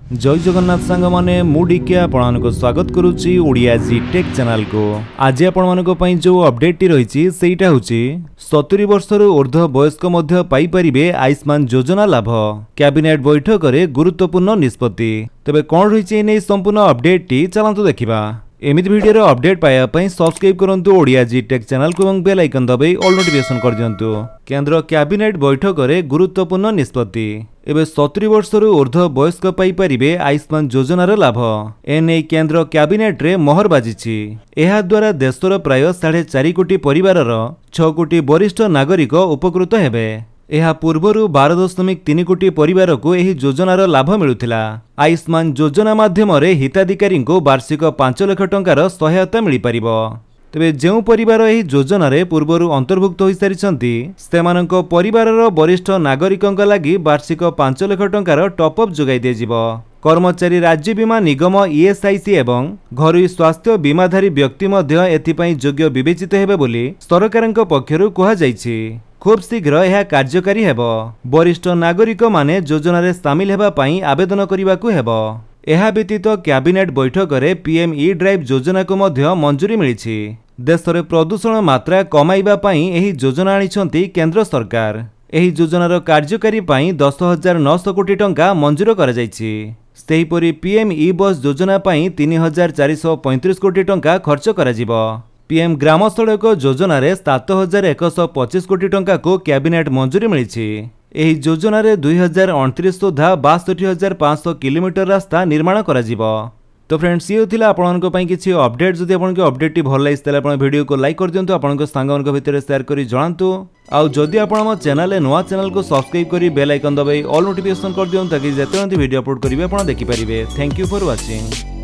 जय जगन्नाथ सांग माने मुडिके आपको स्वागत करुच्ची ओडिया जी टेक चैनल को। आज आपण जो अपडेट टी रही सेटा होची 70 वर्षर ऊर्ध्व वयस्क मध्य पाई परिबे आयुष्मान योजना लाभ। कैबिनेट बैठक रे गुरुत्वपूर्ण निष्पत्ति। तबे कोन रही नै संपूर्ण अपडेट टी चलंतु देखिबा। एमिति वीडियो अपडेट पाया पई सब्सक्राइब करंतु ओडिया जी टेक चैनल को और बेल आइकन दबाई ऑल नोटिफिकेशन कर दियंतु। केंद्र कैबिनेट बैठक रे गुरुत्वपूर्ण निष्पत्ति। एबे 70 वर्षर ऊर्ध्व वयस्क पाई परिबे आयुष्मान योजनार लाभ। एने केंद्र कैबिनेट रे मोहर बाजिछि। एहा द्वारा देशर प्राय 4.5 कोटी परिवारर 6 कोटी वरिष्ठ नागरिक उपकृत हेबे। एहा पूर्वरु 12.3 कोटी परिवार को एही योजनार लाभ मिलुथिला। आयुष्मान योजना माध्यम रे हिताधिकारी को वार्षिक 5 लाख टंकार सहायता मिल पारिबो। तेबे जेउ परिवार एही योजना रे पूर्वरु अंतर्भुक्त होई सारिछंती सेमानंको परिवारर वरिष्ठ नागरिकंक लागि वार्षिक 5 लाख टंकार टॉप अप जोगाई दिजिबो। कर्मचारी राज्य बीमा निगम ईएसआईसी एवं घरोई स्वास्थ्य बीमाधारी व्यक्ति मध्य एथिपई योग्य विवेचित हेबे बोली सरकारंक पक्षरु कहा जायछि। खूब शीघ्र यह कार्यकारी हेबो। वरिष्ठ नागरिक माने योजना रे शामिल हेबा पई आवेदन करिबाकू हेबो। एहा व्यतीत कैबिनेट बैठक रे पीएम ई ड्राइव योजना को मध्य मंजूरी मिलिछि। देश रे प्रदूषण मात्रा कमाइबा पई एही योजना आनिछंती केंद्र सरकार। एही योजनार कार्यकारी पई 10,900 कोटी टंका मंजूर करा जायछि। सेहीपरि पीएम ई बस योजना पई 3,435 कोटी टंका खर्च करा जिवो। पीएम ग्राम सड़क योजना रे 7,125 कोटी टंका को कैबिनेट मंजूरी मिलिछि। एही योजना रे 2029 सुधा 62,500 किलोमीटर रास्ता निर्माण करा जिवो। तो फ्रेंड्स ये थिला आपनको पई किछि अपडेट। जदि आपनको अपडेट टी भल लागिस तले आपण वीडियो को लाइक कर दियंतु, आपनको सांगମାନଙ୍କ भितर शेयर करी जणांतु। आउ जदि आपण हम चैनल ले नवा चैनल को सब्सक्राइब करी बेल आइकन दबाई ऑल नोटिफिकेशन कर दियंतु ताकि जेते वीडियो अपलोड करिवे आपण देखि परिबे। Thank you for watching.